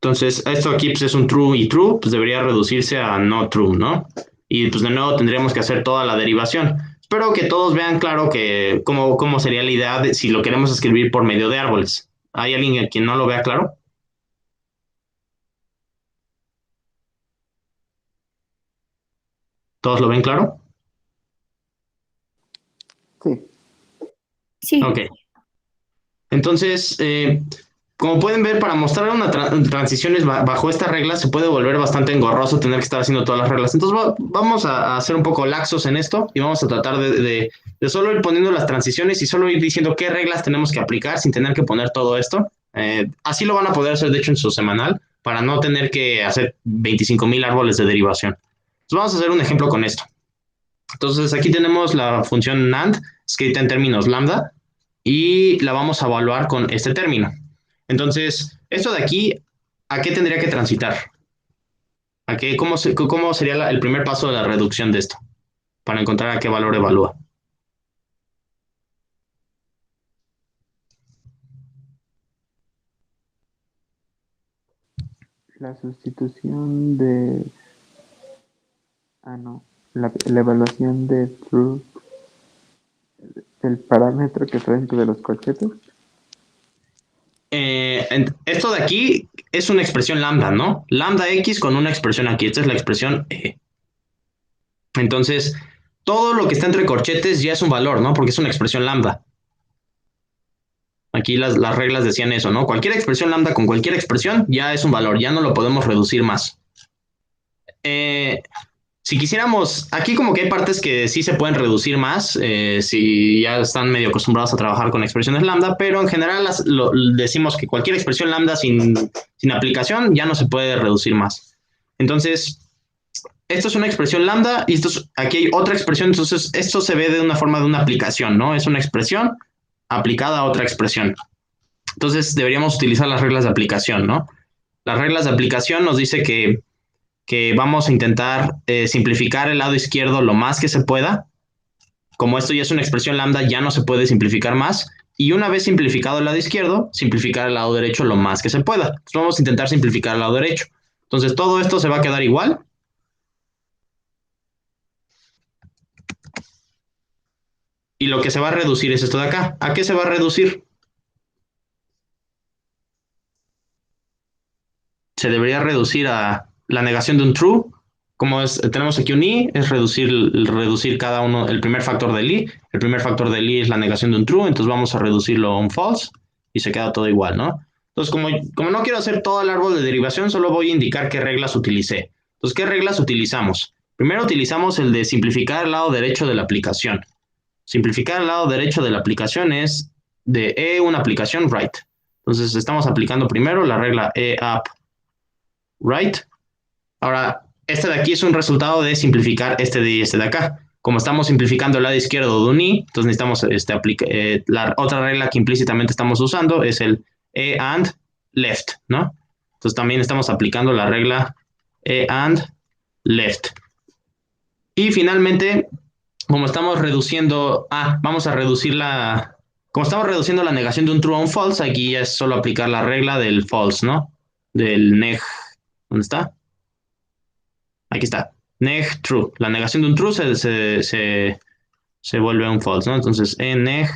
Entonces, esto aquí pues, es un true y true, pues debería reducirse a no true, ¿no? Y pues de nuevo tendríamos que hacer toda la derivación. espero que todos vean claro que cómo sería la idea de si lo queremos escribir por medio de árboles. ¿Hay alguien a quien no lo vea claro? ¿Todos lo ven claro? Sí. Sí. Ok. Entonces, como pueden ver, para mostrar transiciones bajo esta regla se puede volver bastante engorroso tener que estar haciendo todas las reglas. Entonces vamos a hacer un poco laxos en esto y vamos a tratar de solo ir poniendo las transiciones y solo ir diciendo qué reglas tenemos que aplicar sin tener que poner todo esto. Así lo van a poder hacer, de hecho, en su semanal para no tener que hacer 25,000 árboles de derivación. Entonces vamos a hacer un ejemplo con esto. Entonces aquí tenemos la función NAND escrita en términos lambda y la vamos a evaluar con este término. Entonces, esto de aquí, ¿a qué tendría que transitar? ¿Cómo sería el primer paso de la reducción de esto? Para encontrar a qué valor evalúa. La sustitución de... no. La evaluación de true del parámetro que está dentro de los corchetes. Esto de aquí es una expresión lambda, ¿no? Lambda X con una expresión aquí. Esta es la expresión E. Entonces, todo lo que está entre corchetes ya es un valor, ¿no? Porque es una expresión lambda. Aquí las reglas decían eso, ¿no? Cualquier expresión lambda con cualquier expresión ya es un valor, ya no lo podemos reducir más. Si quisiéramos, aquí como que hay partes que sí se pueden reducir más, si ya están medio acostumbrados a trabajar con expresiones lambda, pero en general decimos que cualquier expresión lambda sin aplicación ya no se puede reducir más. Entonces, esto es una expresión lambda y aquí hay otra expresión, entonces esto se ve de una forma de una aplicación, ¿no? Es una expresión aplicada a otra expresión. Entonces deberíamos utilizar las reglas de aplicación, ¿no? Las reglas de aplicación nos dice que vamos a intentar simplificar el lado izquierdo lo más que se pueda. Como esto ya es una expresión lambda, ya no se puede simplificar más. Y una vez simplificado el lado izquierdo, simplificar el lado derecho lo más que se pueda. Entonces vamos a intentar simplificar el lado derecho. Entonces todo esto se va a quedar igual. Y lo que se va a reducir es esto de acá. ¿A qué se va a reducir? Se debería reducir a la negación de un true. Como tenemos aquí un i, es reducir cada uno, el primer factor del i. El primer factor del i es la negación de un true, entonces vamos a reducirlo a un false y se queda todo igual, ¿no? Entonces, como no quiero hacer todo el árbol de derivación, solo voy a indicar qué reglas utilicé. Entonces, ¿qué reglas utilizamos? Primero utilizamos el de simplificar el lado derecho de la aplicación. Simplificar el lado derecho de la aplicación es de una aplicación write. Entonces, estamos aplicando primero la regla app write. Ahora, este de aquí es un resultado de simplificar este de este de acá. Como estamos simplificando el lado izquierdo de un i, entonces necesitamos la otra regla que implícitamente estamos usando es el and left, ¿no? Entonces también estamos aplicando la regla and left. Y finalmente, como estamos reduciendo, vamos a reducir como estamos reduciendo la negación de un true a un false, aquí ya es solo aplicar la regla del false, ¿no? Del neg, ¿dónde está? Aquí está. Neg true. La negación de un true se vuelve un false, ¿no? Entonces, neg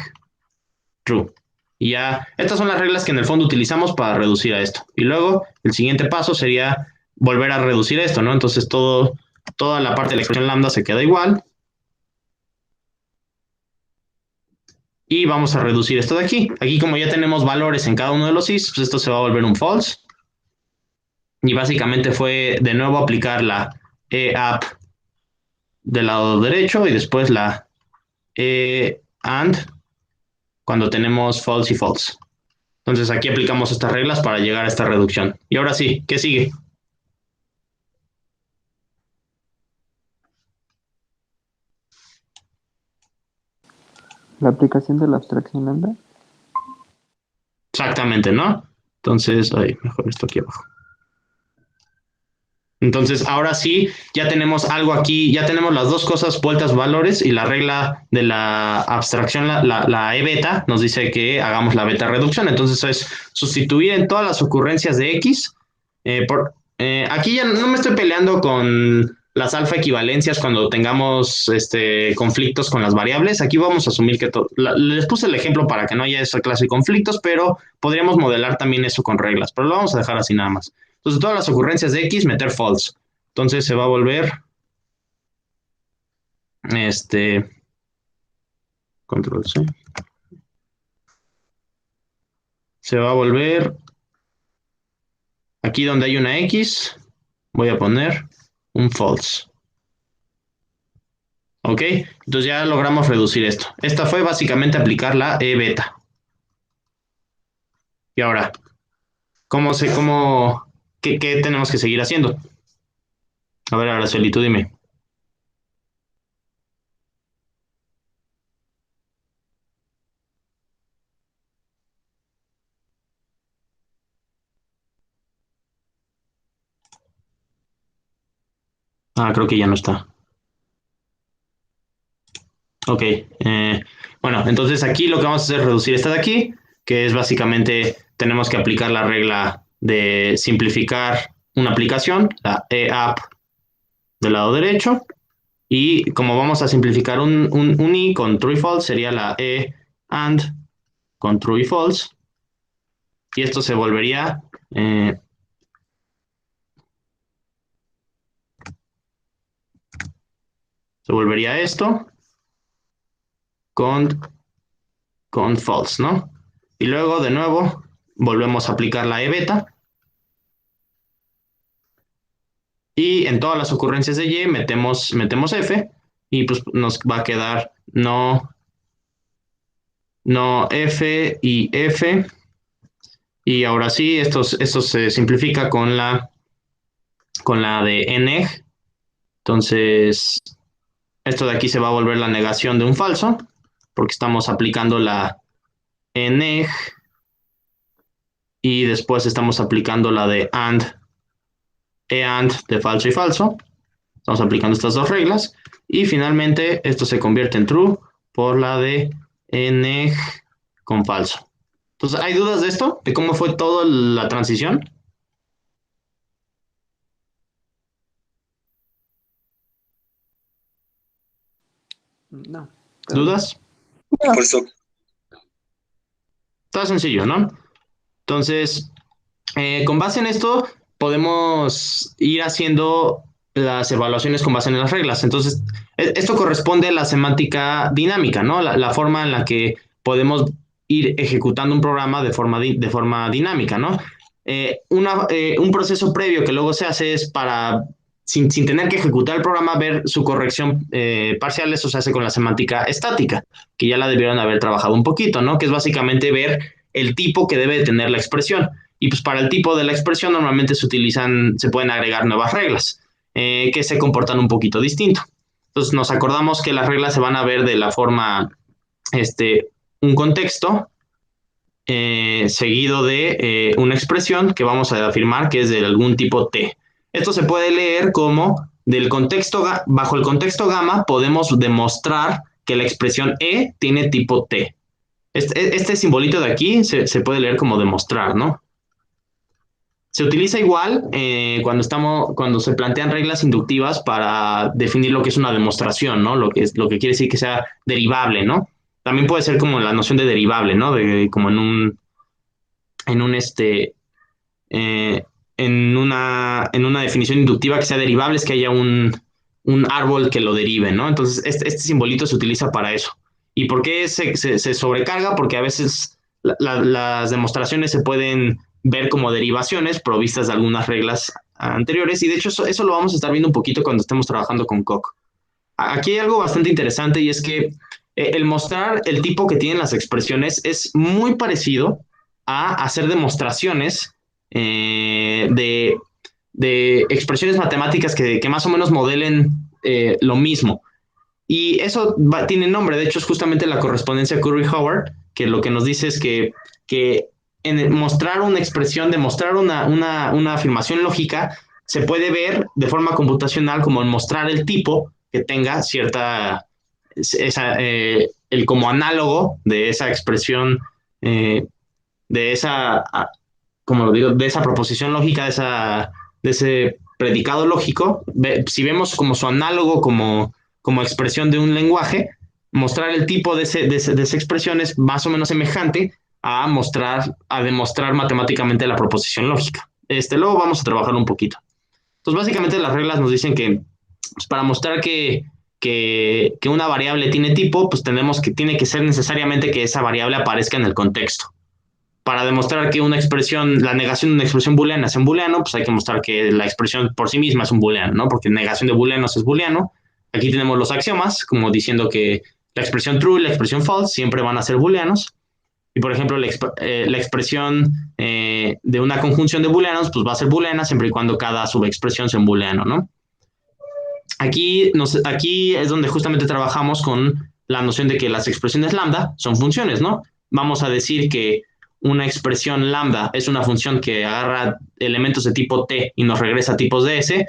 true. Y ya, estas son las reglas que en el fondo utilizamos para reducir a esto. Y luego, el siguiente paso sería volver a reducir esto, ¿no? Entonces, toda la parte de la expresión lambda se queda igual. Y vamos a reducir esto de aquí. Aquí, como ya tenemos valores en cada uno de los is, pues esto se va a volver un false. Y básicamente fue de nuevo aplicar la app del lado derecho y después la and cuando tenemos false y false. Entonces aquí aplicamos estas reglas para llegar a esta reducción. Y ahora sí, ¿qué sigue? La aplicación de la abstracción lambda. Exactamente, ¿no? Entonces, mejor esto aquí abajo. Entonces, ahora sí, ya tenemos algo aquí, ya tenemos las dos cosas vueltas valores y la regla de la abstracción, la E beta, nos dice que hagamos la beta reducción. Entonces, es sustituir en todas las ocurrencias de X. Aquí ya no me estoy peleando con las alfa equivalencias cuando tengamos conflictos con las variables. Aquí vamos a asumir que les puse el ejemplo para que no haya esa clase de conflictos, pero podríamos modelar también eso con reglas, pero lo vamos a dejar así nada más. Entonces, todas las ocurrencias de X, meter false. Entonces se va a volver control C. Se va a volver aquí donde hay una X, voy a poner un false. ¿Ok? Entonces ya logramos reducir esto. Esta fue básicamente aplicar la E beta. Y ahora, qué tenemos que seguir haciendo? A ver, Araceli, tú dime. Ah, creo que ya no está. Ok. Bueno, entonces aquí lo que vamos a hacer es reducir esta de aquí, que es básicamente tenemos que aplicar la regla de simplificar una aplicación, la EAP del lado derecho. Y como vamos a simplificar un I con true y false, sería la E AND con true y false. Y esto se volvería esto con false, ¿no? Y luego de nuevo volvemos a aplicar la E beta. Y en todas las ocurrencias de Y metemos F y pues nos va a quedar no F y F. Y ahora sí, esto se simplifica con la de NEG. Entonces, esto de aquí se va a volver la negación de un falso, porque estamos aplicando la NEG y después estamos aplicando la de AND, EAND de falso y falso. Estamos aplicando estas dos reglas y finalmente esto se convierte en true por la de NEG con falso. Entonces, ¿hay dudas de esto? ¿De cómo fue toda la transición? No. ¿Dudas? Por eso, Está sencillo, ¿no? Entonces, con base en esto, podemos ir haciendo las evaluaciones con base en las reglas. Entonces, esto corresponde a la semántica dinámica, ¿no? La forma en la que podemos ir ejecutando un programa de forma dinámica, ¿no? Un proceso previo que luego se hace es para, sin tener que ejecutar el programa, ver su corrección parcial. Eso se hace con la semántica estática, que ya la debieron haber trabajado un poquito, ¿no? Que es básicamente ver el tipo que debe tener la expresión. Y pues para el tipo de la expresión normalmente se pueden agregar nuevas reglas que se comportan un poquito distinto. Entonces nos acordamos que las reglas se van a ver de la forma, un contexto seguido de una expresión que vamos a afirmar que es de algún tipo T. Esto se puede leer como bajo el contexto gamma podemos demostrar que la expresión E tiene tipo T. Este simbolito de aquí se puede leer como demostrar, ¿no? Se utiliza igual cuando se plantean reglas inductivas para definir lo que es una demostración, ¿no? Lo que quiere decir que sea derivable, ¿no? También puede ser como la noción de derivable, ¿no? Como en una definición inductiva que sea derivable es que haya un árbol que lo derive, ¿no? Entonces, este simbolito se utiliza para eso. ¿Y por qué se sobrecarga? Porque a veces las demostraciones se pueden ver como derivaciones provistas de algunas reglas anteriores, y de hecho eso lo vamos a estar viendo un poquito cuando estemos trabajando con Coq. Aquí hay algo bastante interesante y es que el mostrar el tipo que tienen las expresiones es muy parecido a hacer demostraciones de expresiones matemáticas que más o menos modelen lo mismo. Y eso tiene nombre, de hecho es justamente la correspondencia Curry-Howard, que lo que nos dice es que en mostrar una expresión, demostrar una afirmación lógica, se puede ver de forma computacional como en mostrar el tipo que tenga el como análogo de esa expresión, de esa, como lo digo, de esa proposición lógica, de ese predicado lógico, si vemos como su análogo, como expresión de un lenguaje, mostrar el tipo de esa expresión es más o menos semejante a demostrar matemáticamente la proposición lógica. Luego vamos a trabajar un poquito. Entonces, básicamente las reglas nos dicen que pues, para mostrar que una variable tiene tipo, pues tiene que ser necesariamente que esa variable aparezca en el contexto. Para demostrar que la negación de una expresión booleana es un booleano, pues hay que mostrar que la expresión por sí misma es un booleano, ¿no? Porque negación de booleanos es booleano. Aquí tenemos los axiomas, como diciendo que la expresión true y la expresión false siempre van a ser booleanos. Y por ejemplo, la expresión de una conjunción de booleanos, pues va a ser booleana siempre y cuando cada subexpresión sea un booleano, ¿no? Aquí es donde justamente trabajamos con la noción de que las expresiones lambda son funciones, ¿no? Vamos a decir que una expresión lambda es una función que agarra elementos de tipo t y nos regresa tipos de s,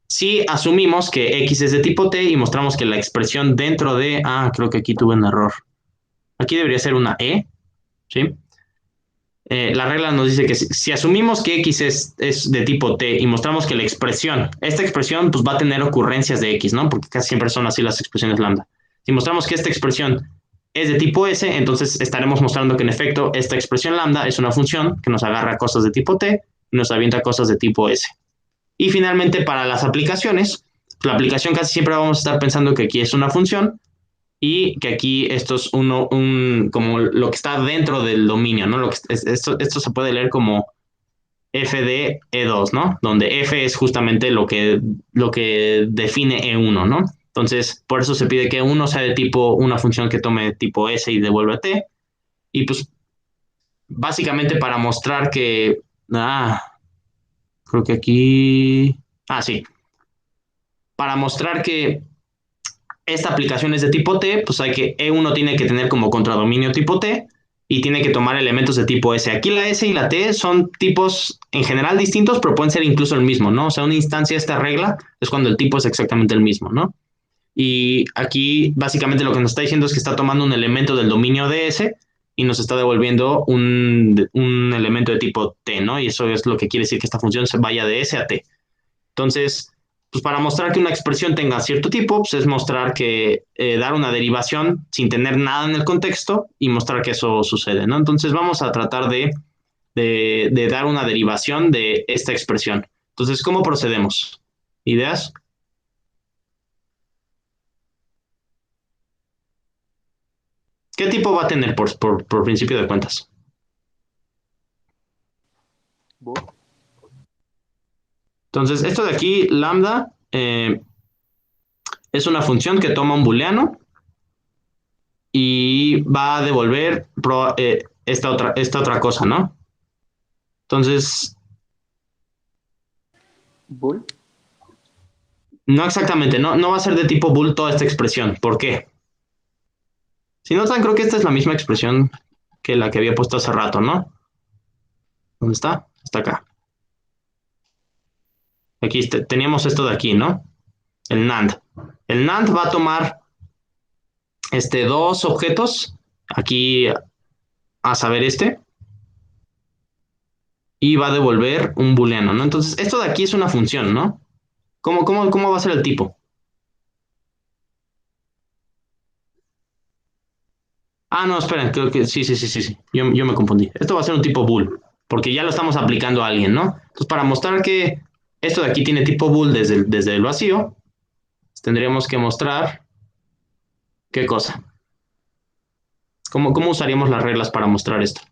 si asumimos que x es de tipo t y mostramos que la expresión dentro de... creo que aquí tuve un error. Aquí debería ser una e, ¿sí? La regla nos dice que si asumimos que x es de tipo t y mostramos que esta expresión pues va a tener ocurrencias de x, ¿no? Porque casi siempre son así las expresiones lambda. Si mostramos que esta expresión es de tipo s, entonces estaremos mostrando que en efecto esta expresión lambda es una función que nos agarra cosas de tipo t y nos avienta cosas de tipo s. Y finalmente para las aplicaciones, la aplicación casi siempre vamos a estar pensando que aquí es una función y que aquí esto es como lo que está dentro del dominio, ¿no? Esto se puede leer como f de E2, ¿no? Donde f es justamente lo que define E1, ¿no? Entonces, por eso se pide que E1 sea de tipo una función que tome tipo S y devuelve T. Y pues, básicamente para mostrar que... creo que aquí... sí. Para mostrar que esta aplicación es de tipo T, pues hay que E1 tiene que tener como contradominio tipo T y tiene que tomar elementos de tipo S. Aquí la S y la T son tipos en general distintos, pero pueden ser incluso el mismo, ¿no? O sea, una instancia de esta regla es cuando el tipo es exactamente el mismo, ¿no? Y aquí básicamente lo que nos está diciendo es que está tomando un elemento del dominio de S y nos está devolviendo un elemento de tipo T, ¿no? Y eso es lo que quiere decir que esta función se vaya de S a T. Entonces, pues para mostrar que una expresión tenga cierto tipo, pues es mostrar que dar una derivación sin tener nada en el contexto y mostrar que eso sucede, ¿no? Entonces vamos a tratar de dar una derivación de esta expresión. Entonces, ¿cómo procedemos? ¿Ideas? ¿Qué tipo va a tener por principio de cuentas? Bool. Entonces, esto de aquí, lambda, es una función que toma un booleano y va a devolver esta otra cosa, ¿no? Entonces, Bool. no exactamente, no va a ser de tipo bool toda esta expresión. ¿Por qué? Si notan, creo que esta es la misma expresión que la que había puesto hace rato, ¿no? ¿Dónde está? Está acá. Aquí teníamos esto de aquí, ¿no? El NAND. El NAND va a tomar dos objetos, aquí a saber y va a devolver un booleano, ¿no? Entonces, esto de aquí es una función, ¿no? ¿Cómo va a ser el tipo? No, esperen, creo que sí. Yo me confundí. Esto va a ser un tipo bool, porque ya lo estamos aplicando a alguien, ¿no? Entonces, para mostrar que esto de aquí tiene tipo bool desde el vacío, tendríamos que mostrar qué cosa. ¿Cómo usaríamos las reglas para mostrar esto?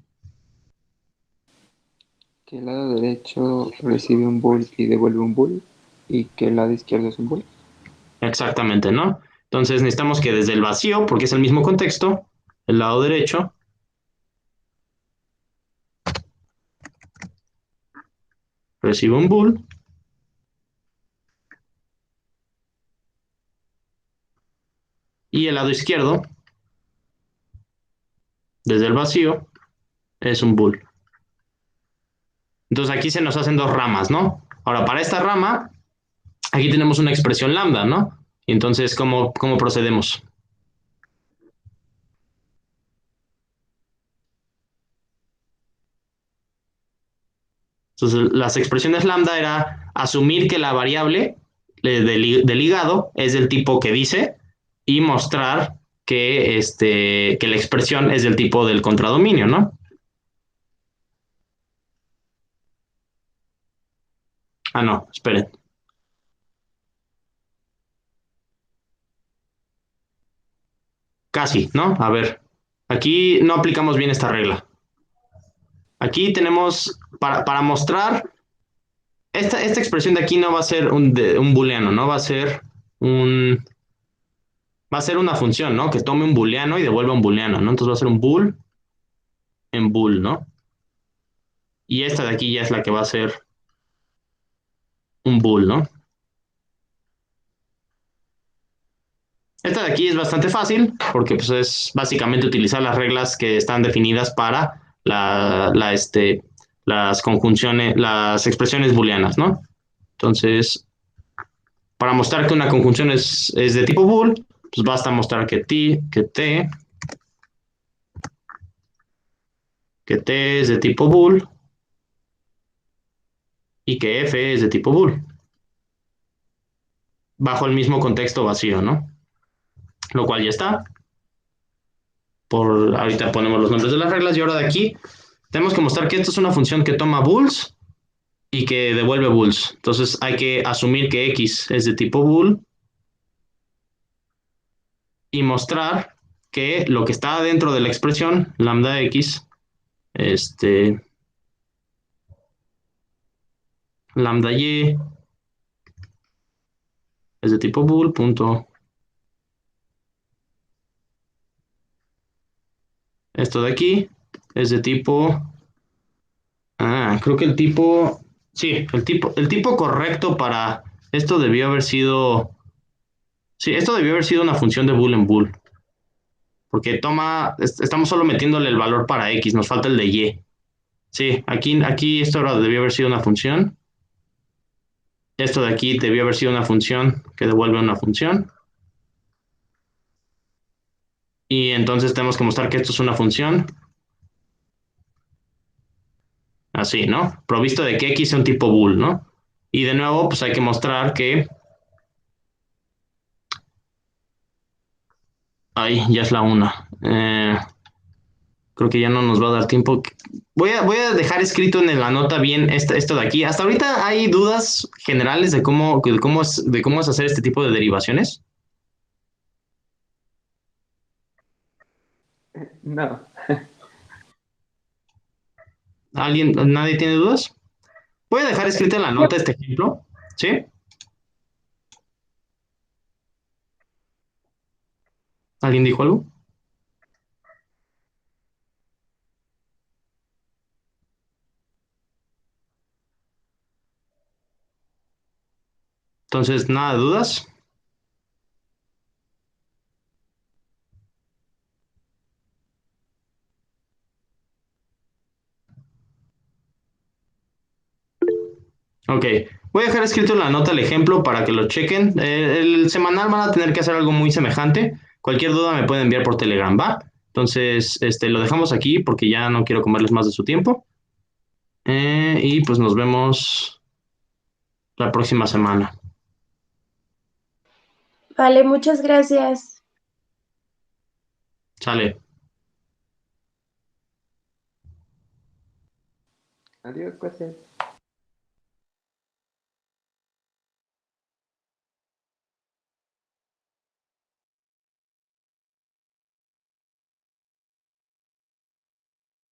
Que el lado derecho recibe un bool y devuelve un bool, y que el lado izquierdo es un bool. Exactamente, ¿no? Entonces necesitamos que desde el vacío, porque es el mismo contexto, el lado derecho recibe un bool y el lado izquierdo, desde el vacío, es un bool. Entonces aquí se nos hacen dos ramas, ¿no? Ahora, para esta rama, aquí tenemos una expresión lambda, ¿no? Y entonces, ¿cómo procedemos? Entonces, las expresiones lambda era asumir que la variable de ligado es del tipo que dice y mostrar que la expresión es del tipo del contradominio, ¿no? Ah, no, esperen. Casi, ¿no? A ver, aquí no aplicamos bien esta regla. Aquí tenemos, para mostrar, esta expresión de aquí no va a ser un booleano, ¿no? Va a ser una función, ¿no? Que tome un booleano y devuelva un booleano, ¿no? Entonces va a ser un bool en bool, ¿no? Y esta de aquí ya es la que va a ser un bool, ¿no? Esta de aquí es bastante fácil porque pues, es básicamente utilizar las reglas que están definidas para las conjunciones, las expresiones booleanas, ¿no? Entonces, para mostrar que una conjunción es de tipo bool, pues basta mostrar que t es de tipo bool y que f es de tipo bool, bajo el mismo contexto vacío, ¿no? Lo cual ya está. Ahorita ponemos los nombres de las reglas y ahora de aquí tenemos que mostrar que esto es una función que toma bools y que devuelve bools. Entonces hay que asumir que x es de tipo bool y mostrar que lo que está dentro de la expresión lambda x, lambda y es de tipo bool, punto. Esto de aquí es de tipo. Creo que sí, el tipo correcto para esto debió haber sido. Sí, esto debió haber sido una función de bool en bool. Porque estamos solo metiéndole el valor para x, nos falta el de y. Sí, aquí esto debió haber sido una función. Esto de aquí debió haber sido una función que devuelve una función. Y entonces tenemos que mostrar que esto es una función. Así, ¿no? Provisto de que x es un tipo bool, ¿no? Y de nuevo, pues hay que mostrar que. Ahí, ya es la una. Creo que ya no nos va a dar tiempo. Voy a dejar escrito en la nota bien esto de aquí. Hasta ahorita hay dudas generales de cómo es hacer este tipo de derivaciones. No. ¿Nadie tiene dudas? Voy a dejar escrito en la nota este ejemplo. ¿Sí? ¿Alguien dijo algo? Entonces, nada de dudas. Ok, voy a dejar escrito en la nota el ejemplo para que lo chequen. El semanal van a tener que hacer algo muy semejante. Cualquier duda me pueden enviar por Telegram, ¿va? Entonces, lo dejamos aquí porque ya no quiero comerles más de su tiempo. Y pues nos vemos la próxima semana. Vale, muchas gracias. Sale. Adiós, pues.